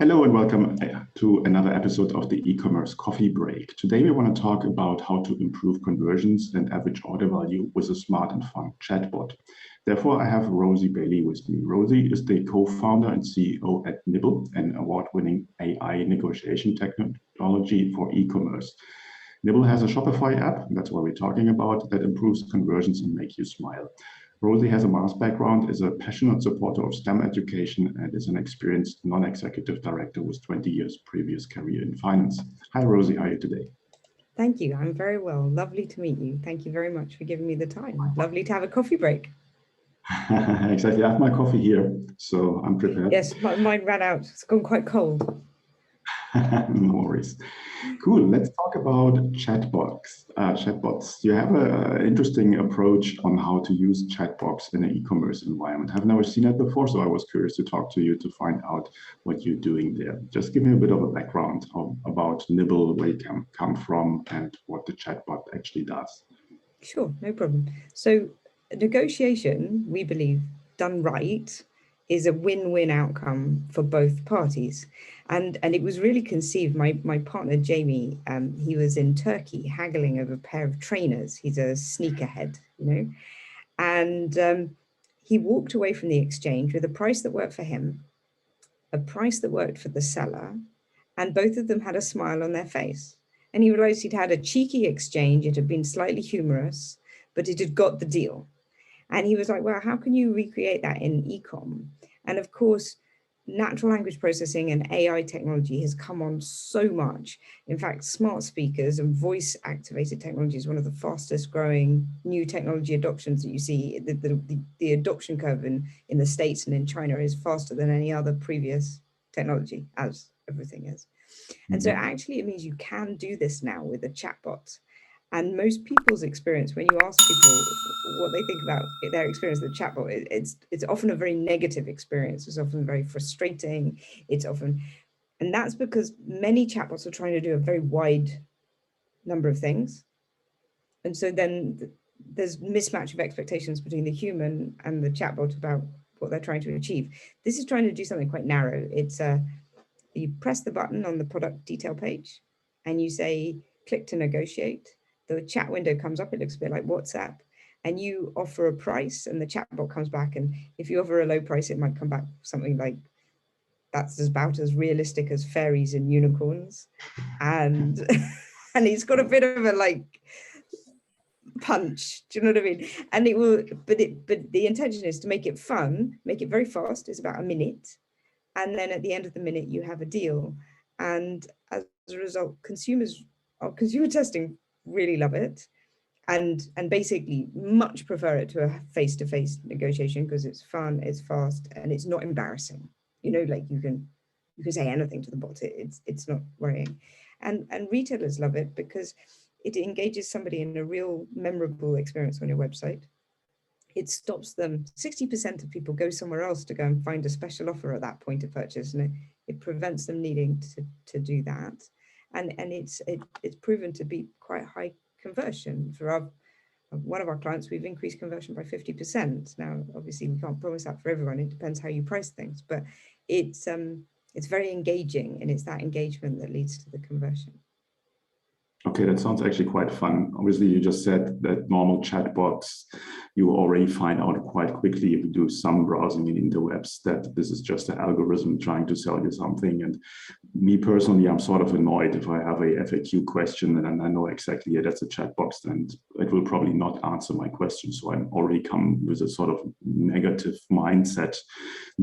Hello and welcome to another episode of the e-commerce coffee break. Today we want to talk about how to improve conversions and average order value with a smart and fun chatbot. Therefore, I have Rosie Bailey with me. Rosie is the co-founder and CEO at Nibble, an award-winning AI negotiation technology for e-commerce. Nibble has a Shopify app, and that's what we're talking about, that improves conversions and makes you smile. Rosie has a master's background, is a passionate supporter of STEM education, and is an experienced non-executive director with 20 years previous career in finance. Hi, Rosie. How are you today? Thank you. I'm very well. Lovely to meet you. Thank you very much for giving me the time. Lovely to have a coffee break. Exactly. I have my coffee here, so I'm prepared. Yes, mine ran out. It's gone quite cold. No worries. Cool. Let's talk about chatbots. You have an interesting approach on how to use chatbots in an e-commerce environment. I've never seen it before, so I was curious to talk to you to find out what you're doing there. Just give me a bit of a background about Nibble, where you come from, and what the chatbot actually does. Sure, no problem. So negotiation, we believe, done right, is a win-win outcome for both parties. And it was really conceived, my partner, Jamie, he was in Turkey haggling over a pair of trainers. He's a sneakerhead, and he walked away from the exchange with a price that worked for him, a price that worked for the seller, and both of them had a smile on their face. And he realized he'd had a cheeky exchange. It had been slightly humorous, but it had got the deal. And he was like, well, how can you recreate that in e-com? And of course, natural language processing and AI technology has come on so much. In fact, smart speakers and voice activated technology is one of the fastest growing new technology adoptions that you see. The adoption curve in the States and in China is faster than any other previous technology, as everything is. And so actually it means you can do this now with a chatbot. And most people's experience, when you ask people what they think about their experience with the chatbot, it's often a very negative experience. It's often very frustrating. And that's because many chatbots are trying to do a very wide number of things. And so then there's mismatch of expectations between the human and the chatbot about what they're trying to achieve. This is trying to do something quite narrow. It's you press the button on the product detail page and you say, click to negotiate. The chat window comes up, it looks a bit like WhatsApp, and you offer a price and the chatbot comes back. And if you offer a low price, it might come back something like, that's about as realistic as fairies and unicorns. And and it's got a bit of a punch, do you know what I mean? And it will, but the intention is to make it fun, make it very fast. It's about a minute. And then at the end of the minute, you have a deal. And as a result, consumer testing really love it, and basically much prefer it to a face-to-face negotiation because it's fun, it's fast, and it's not embarrassing. Like you can say anything to the bot. It's not worrying, and retailers love it because it engages somebody in a real memorable experience on your website. It stops them. 60% of people go somewhere else to go and find a special offer at that point of purchase, and it prevents them needing to do that. And it's proven to be quite high conversion. For one of our clients, we've increased conversion by 50%. Now, obviously, we can't promise that for everyone. It depends how you price things, but it's very engaging, and it's that engagement that leads to the conversion. Okay, that sounds actually quite fun. Obviously, you just said that normal chatbots, you already find out quite quickly if you do some browsing in interwebs that this is just an algorithm trying to sell you something. And me personally, I'm sort of annoyed if I have a FAQ question and I know exactly, yeah, that's a chat box, and it will probably not answer my question. So I'm already come with a sort of negative mindset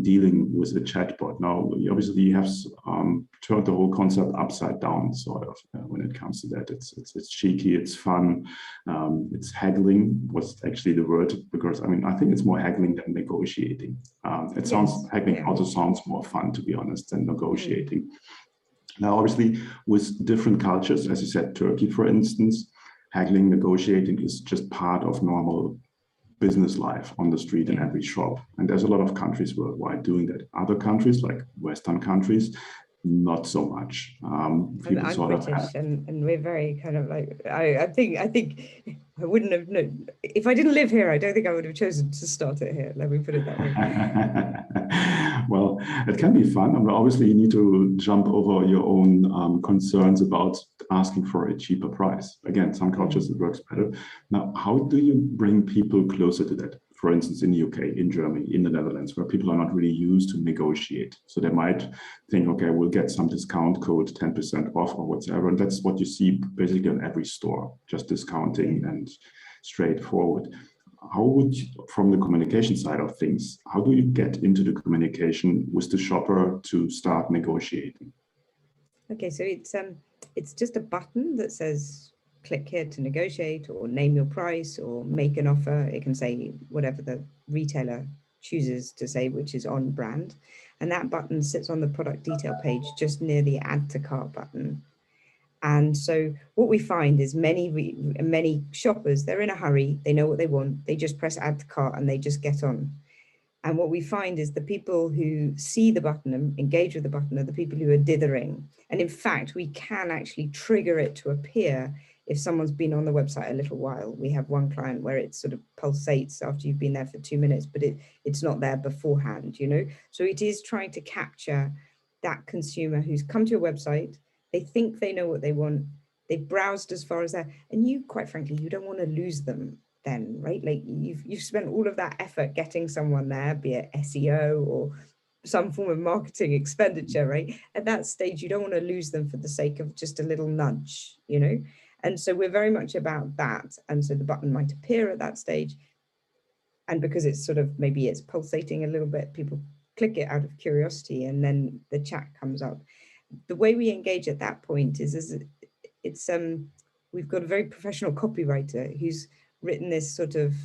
dealing with a chatbot. Now, obviously, you have turned the whole concept upside down, sort of, when it comes to that. It's cheeky, it's fun, it's haggling was actually the word, because I think it's more haggling than negotiating. Haggling also sounds more fun, to be honest, than negotiating. Now, obviously, with different cultures, as you said, Turkey, for instance, haggling, negotiating is just part of normal business life on the street in every shop. And there's a lot of countries worldwide doing that. Other countries, like Western countries, not so much. People I'm sort of British, and we're very kind of like, I think I wouldn't have known if I didn't live here. I don't think I would have chosen to start it here. Let me put it that way. Well, it can be fun. I mean, obviously, you need to jump over your own concerns about asking for a cheaper price. Again, some cultures it works better. Now, how do you bring people closer to that? For instance, in the UK, in Germany, in the Netherlands, where people are not really used to negotiate. So they might think, okay, we'll get some discount code, 10% off or whatever. And that's what you see basically on every store, just discounting and straightforward. How would you, from the communication side of things, how do you get into the communication with the shopper to start negotiating? Okay, so it's just a button that says click here to negotiate, or name your price, or make an offer. It can say whatever the retailer chooses to say, which is on brand. And that button sits on the product detail page just near the add to cart button. And so what we find is many shoppers, they're in a hurry, they know what they want, they just press add to cart and they just get on. And what we find is the people who see the button and engage with the button are the people who are dithering. And in fact, we can actually trigger it to appear if someone's been on the website a little while. We have one client where it sort of pulsates after you've been there for 2 minutes, but it's not there beforehand, you know? So it is trying to capture that consumer who's come to your website, they think they know what they want, they've browsed as far as that, and you, quite frankly, you don't want to lose them then, right? Like you've spent all of that effort getting someone there, be it SEO or some form of marketing expenditure, right? At that stage, you don't want to lose them for the sake of just a little nudge, you know? And so we're very much about that. And so the button might appear at that stage. And because it's sort of, maybe it's pulsating a little bit, people click it out of curiosity, and then the chat comes up. The way we engage at that point is it's we've got a very professional copywriter who's written this sort of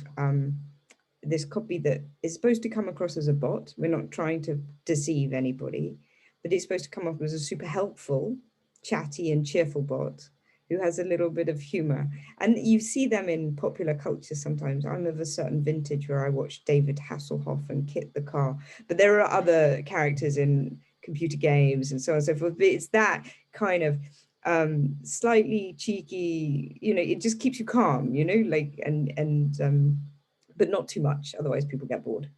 this copy that is supposed to come across as a bot. We're not trying to deceive anybody, but it's supposed to come off as a super helpful, chatty and cheerful bot who has a little bit of humor. And you see them in popular culture sometimes. I'm of a certain vintage where I watched David Hasselhoff and Kit the Car, but there are other characters in computer games and so on and so forth. But it's that kind of slightly cheeky, you know, it just keeps you calm, you know, like, but not too much, otherwise people get bored.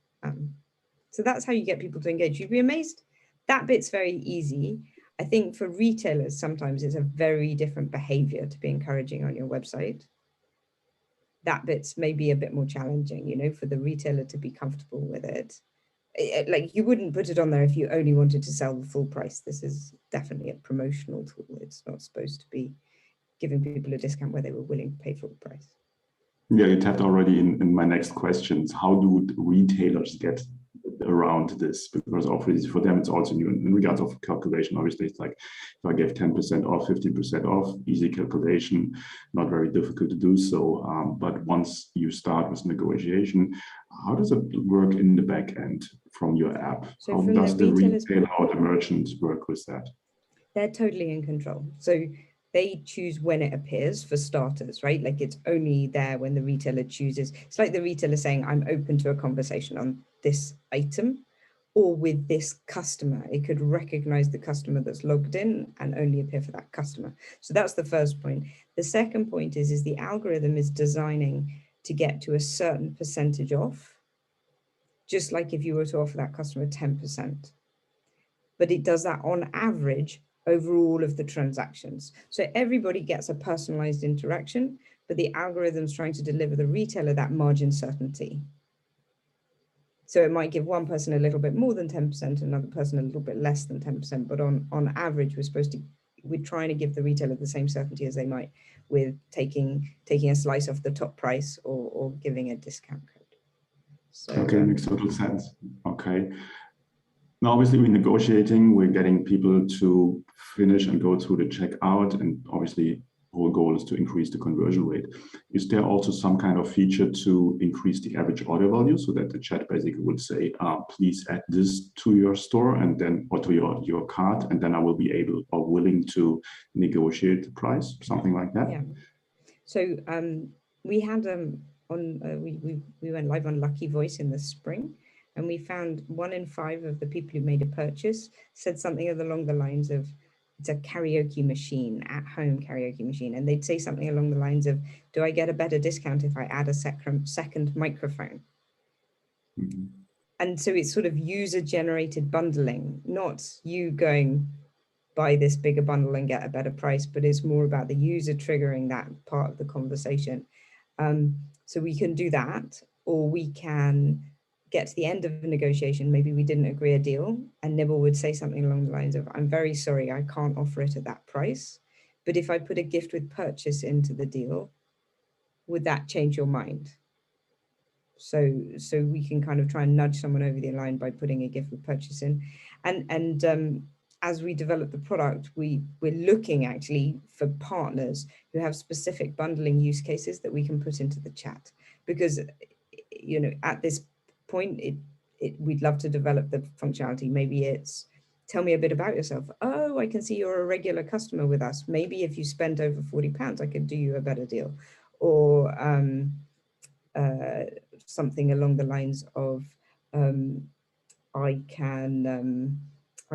So that's how you get people to engage. You'd be amazed. That bit's very easy. I think for retailers, sometimes it's a very different behavior to be encouraging on your website. That bit's maybe a bit more challenging, you know, for the retailer to be comfortable with it. Like, you wouldn't put it on there if you only wanted to sell the full price. This is definitely a promotional tool. It's not supposed to be giving people a discount where they were willing to pay full price. Yeah, you tapped already in my next questions. How do retailers get around this? Because obviously for them it's also new in regards of calculation. Obviously it's like, if I gave 10% off, 15% off, easy calculation, not very difficult to do so. But once you start with negotiation, how does it work in the back end from your app? So how does the retailer or the merchant work with that? They're totally in control. So they choose when it appears, for starters, right? Like, it's only there when the retailer chooses. It's like the retailer saying, I'm open to a conversation on this item or with this customer. It could recognize the customer that's logged in and only appear for that customer. So that's the first point. The second point is the algorithm is designing to get to a certain percentage off, just like if you were to offer that customer 10%. But it does that on average over all of the transactions. So everybody gets a personalized interaction, but the algorithm's trying to deliver the retailer that margin certainty. So it might give one person a little bit more than 10%, another person a little bit less than 10%, but on average, we're trying to give the retailer the same certainty as they might with taking a slice off the top price or giving a discount code. So, okay, makes total sense. Okay. Now, obviously, we're negotiating, we're getting people to finish and go through the checkout, and obviously, the whole goal is to increase the conversion rate. Is there also some kind of feature to increase the average order value so that the chat basically would say, please add this to your store and then, or to your cart, and then I will be able or willing to negotiate the price, something like that? Yeah. So we had we went live on Lucky Voice in the spring. And we found 1 in 5 of the people who made a purchase said something along the lines of, it's a karaoke machine, at home karaoke machine. And they'd say something along the lines of, do I get a better discount if I add a second microphone? Mm-hmm. And so it's sort of user generated bundling, not you going buy this bigger bundle and get a better price, but it's more about the user triggering that part of the conversation. So we can do that, or we can get to the end of the negotiation. Maybe we didn't agree a deal, and Nibble would say something along the lines of, I'm very sorry, I can't offer it at that price. But if I put a gift with purchase into the deal, would that change your mind? So we can kind of try and nudge someone over the line by putting a gift with purchase in. And as we develop the product, we're looking actually for partners who have specific bundling use cases that we can put into the chat. Because, you know, at this point, we'd love to develop the functionality. Maybe it's, tell me a bit about yourself. Oh, I can see you're a regular customer with us. Maybe if you spend over £40, I could do you a better deal. Or something along the lines of, I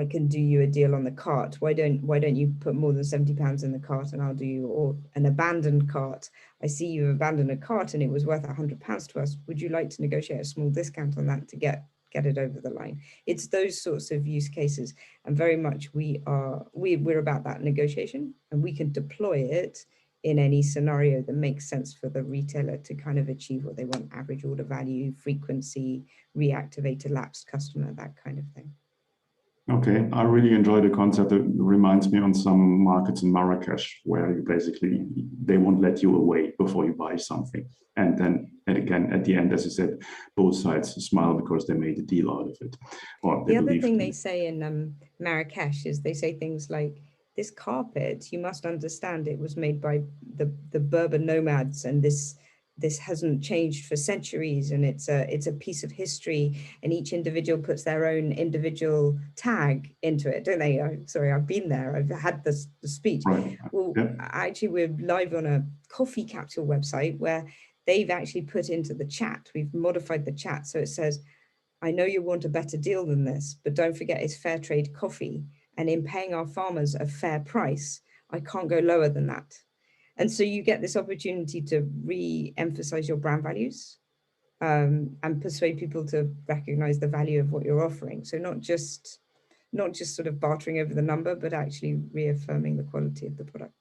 can do you a deal on the cart. Why don't you put more than £70 in the cart and I'll do you, or an abandoned cart. I see you abandoned a cart and it was worth £100 to us. Would you like to negotiate a small discount on that to get it over the line? It's those sorts of use cases, and very much we're about that negotiation, and we can deploy it in any scenario that makes sense for the retailer to kind of achieve what they want: average order value, frequency, reactivate a lapsed customer, that kind of thing. Okay, I really enjoy the concept. It reminds me on some markets in Marrakesh where you basically, they won't let you away before you buy something. And then again, at the end, as you said, both sides smile because they made a deal out of it. Or the other thing they say in Marrakesh is they say things like, this carpet, you must understand it was made by the Berber nomads, and this hasn't changed for centuries, and it's a piece of history, and each individual puts their own individual tag into it, don't they? Sorry, I've been there, I've had the speech. Right. Well, yep. Actually, we're live on a coffee capsule website where they've actually put into the chat, we've modified the chat so it says, I know you want a better deal than this, but don't forget it's fair trade coffee. And in paying our farmers a fair price, I can't go lower than that. And so you get this opportunity to re-emphasize your brand values, and persuade people to recognize the value of what you're offering. So not just sort of bartering over the number, but actually reaffirming the quality of the product.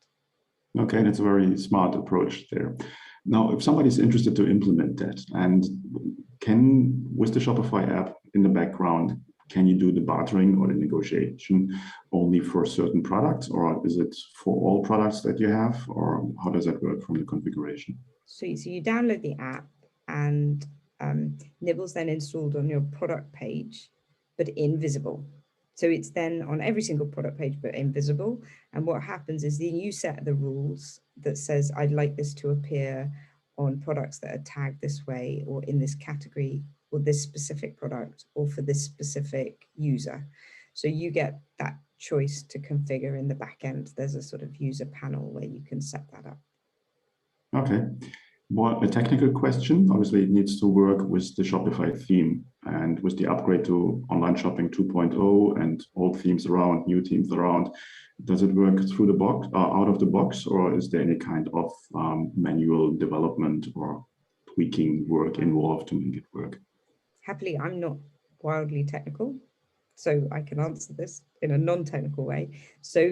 Okay, that's a very smart approach there. Now, if somebody's interested to implement that, and with the Shopify app in the background, can you do the bartering or the negotiation only for certain products, or is it for all products that you have, or how does that work from the configuration? So you download the app, and Nibble's then installed on your product page, but invisible. So it's then on every single product page, but invisible. And what happens is then you set the rules that says, I'd like this to appear on products that are tagged this way, or in this category, or this specific product, or for this specific user. So you get that choice to configure in the back end. There's a sort of user panel where you can set that up. Okay. More a technical question. Obviously, it needs to work with the Shopify theme, and with the upgrade to online shopping 2.0 and old themes around, new themes around. Does it work through the box, out of the box, or is there any kind of manual development or tweaking work involved to make it work? Happily, I'm not wildly technical, so I can answer this in a non-technical way. So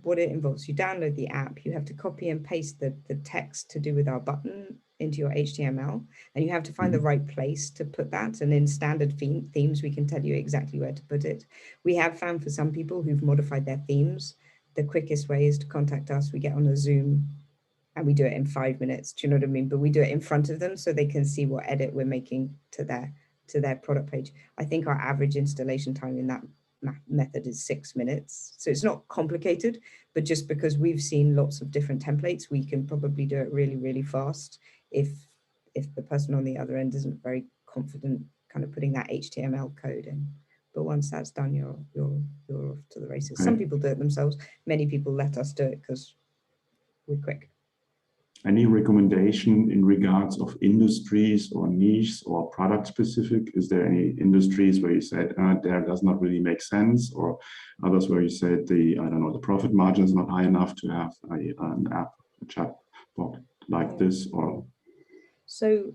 what it involves, you download the app, you have to copy and paste the text to do with our button into your HTML, and you have to find the right place to put that. And in standard themes, we can tell you exactly where to put it. We have found for some people who've modified their themes, the quickest way is to contact us. We get on a Zoom and we do it in 5 minutes. Do you know what I mean? But we do it in front of them so they can see what edit we're making to their product page. I think our average installation time in that method is 6 minutes. So it's not complicated, but just because we've seen lots of different templates, we can probably do it really, really fast if the person on the other end isn't very confident kind of putting that HTML code in. But once that's done, you're off to the races. Okay. Some people do it themselves. Many people let us do it because we're quick. Any recommendation in regards of industries or niches or product specific? Is there any industries where you said there does not really make sense, or others where you said the profit margin is not high enough to have an app, a chatbot like this? Or so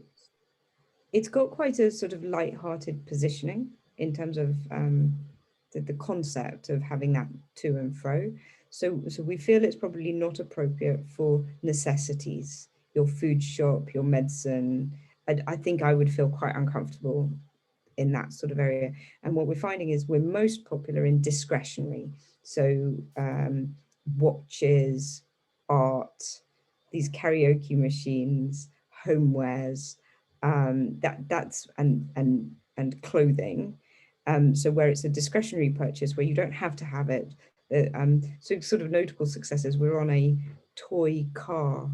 it's got quite a sort of light-hearted positioning in terms of the concept of having that to and fro. So we feel it's probably not appropriate for necessities, your food shop, your medicine. I think I would feel quite uncomfortable in that sort of area. And what we're finding is we're most popular in discretionary. So watches, art, these karaoke machines, homewares, that's and clothing. So where it's a discretionary purchase where you don't have to have it. So sort of notable successes. We're on a toy car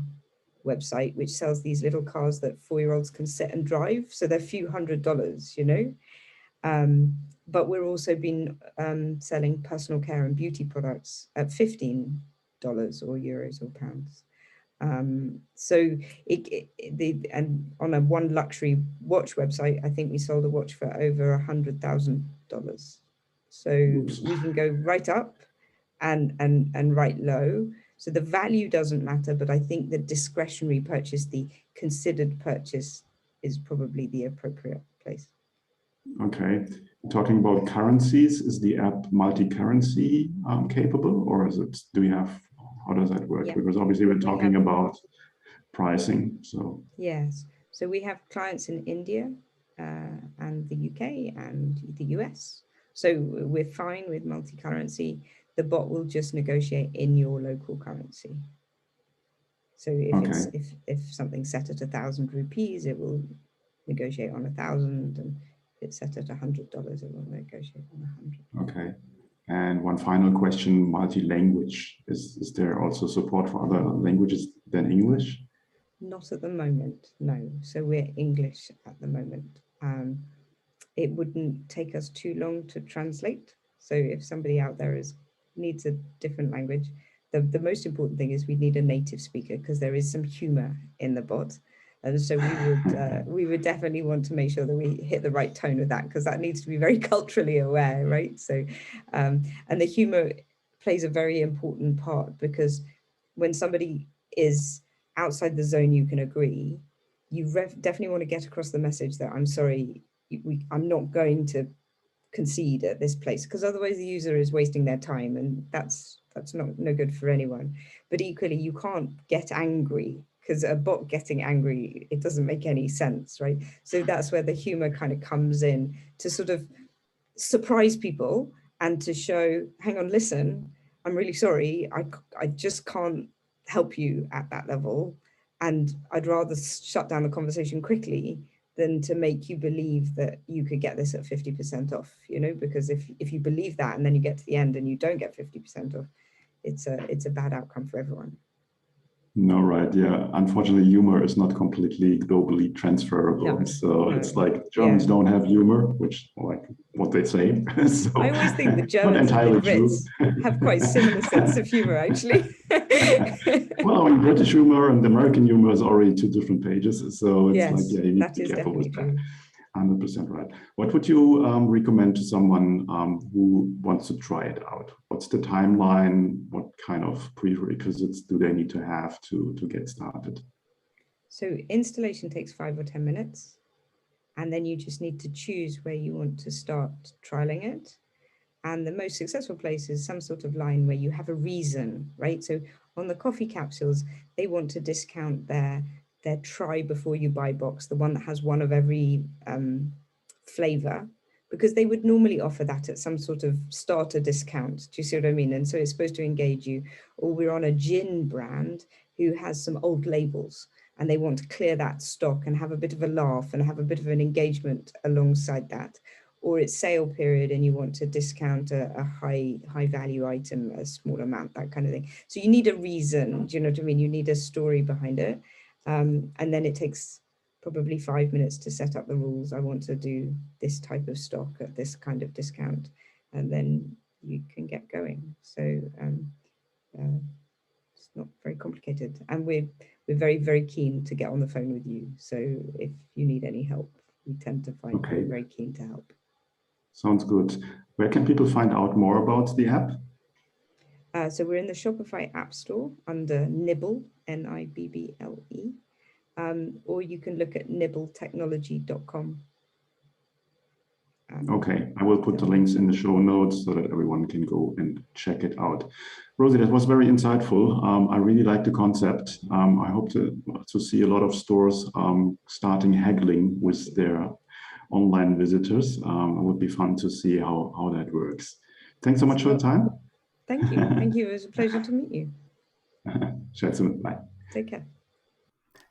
website which sells these little cars that 4-year-olds can sit and drive. So they're a few $100s, you know. But we're also been selling personal care and beauty products at $15 or euros or pounds. So and on a one luxury watch website, I think we sold a watch for over $100,000. So oops. we can go right up and right low. So the value doesn't matter, but I think the discretionary purchase, the considered purchase, is probably the appropriate place. Okay. Talking about currencies, is the app multi-currency capable, or is it? How does that work? Yeah. Because obviously we're talking about pricing. So yes, so we have clients in India and the UK and the US. So we're fine with multi-currency. The bot will just negotiate in your local currency. So if something's set at 1,000 rupees, it will negotiate on 1,000, and if it's set at $100, it will negotiate on 100. Okay. And one final question: multi-language. Is there also support for other languages than English? Not at the moment, no. So we're English at the moment. It wouldn't take us too long to translate. So if somebody out there needs a different language, the most important thing is we need a native speaker, because there is some humor in the bot. And so we would definitely want to make sure that we hit the right tone with that, because that needs to be very culturally aware, right? So, and the humor plays a very important part, because when somebody is outside the zone, you can agree. You definitely want to get across the message that I'm sorry, I'm not going to concede at this place, because otherwise the user is wasting their time, and that's no good for anyone. But equally, you can't get angry, because a bot getting angry, it doesn't make any sense, right? So that's where the humor kind of comes in, to sort of surprise people and to show, hang on, listen, I'm really sorry, I just can't help you at that level, and I'd rather shut down the conversation quickly than to make you believe that you could get this at 50% off, you know, because if you believe that and then you get to the end and you don't get 50% off, it's a bad outcome for everyone. No, right. Yeah. Unfortunately, humor is not completely globally transferable. No. It's like Germans don't have humor, which like what they say. So, I always think the Germans and the Brits have quite similar sense of humor, actually. Well, I mean, British humor and American humor is already two different pages. So it's like, yeah, you need to be careful with that. 100% right. What would you recommend to someone who wants to try it out? What's the timeline? What kind of prerequisites do they need to have to get started? So installation takes 5 or 10 minutes. And then you just need to choose where you want to start trialing it. And the most successful place is some sort of line where you have a reason, right? So on the coffee capsules, they want to discount their try before you buy box, the one that has one of every flavor, because they would normally offer that at some sort of starter discount. Do you see what I mean? And so it's supposed to engage you. Or we're on a gin brand who has some old labels, and they want to clear that stock and have a bit of a laugh and have a bit of an engagement alongside that. Or it's sale period and you want to discount a high value item, a small amount, that kind of thing. So you need a reason, do you know what I mean? You need a story behind it. And then it takes probably 5 minutes to set up the rules. I want to do this type of stock at this kind of discount, and then you can get going. So it's not very complicated. And we're very, very keen to get on the phone with you. So if you need any help, we tend to find Okay. we're very keen to help. Sounds good. Where can people find out more about the app? So we're in the Shopify App Store under Nibble, Nibble, or you can look at nibbletechnology.com. Okay, I will put the links in the show notes so that everyone can go and check it out. Rosie, that was very insightful. I really like the concept. I hope to see a lot of stores starting haggling with their online visitors. It would be fun to see how that works. Thanks so much for your time. Thank you. Thank you. It was a pleasure to meet you. Chat soon. Bye. Take care.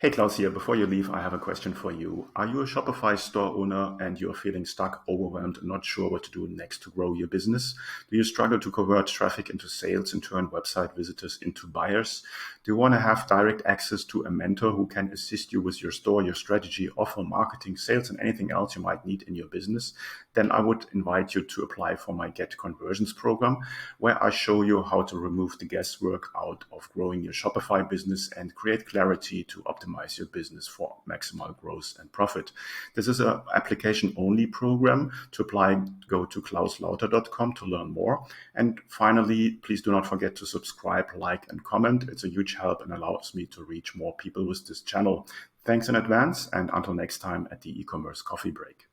Hey, Klaus here. Before you leave, I have a question for you. Are you a Shopify store owner and you're feeling stuck, overwhelmed, and not sure what to do next to grow your business? Do you struggle to convert traffic into sales and turn website visitors into buyers? Do you want to have direct access to a mentor who can assist you with your store, your strategy, offer, marketing, sales, and anything else you might need in your business? Then I would invite you to apply for my Get Conversions program, where I show you how to remove the guesswork out of growing your Shopify business and create clarity to optimize your business for maximal growth and profit. This is an application-only program. To apply, go to klauslauter.com to learn more. And finally, please do not forget to subscribe, like, and comment. It's a huge help and allows me to reach more people with this channel. Thanks in advance, and until next time at the e-commerce coffee break.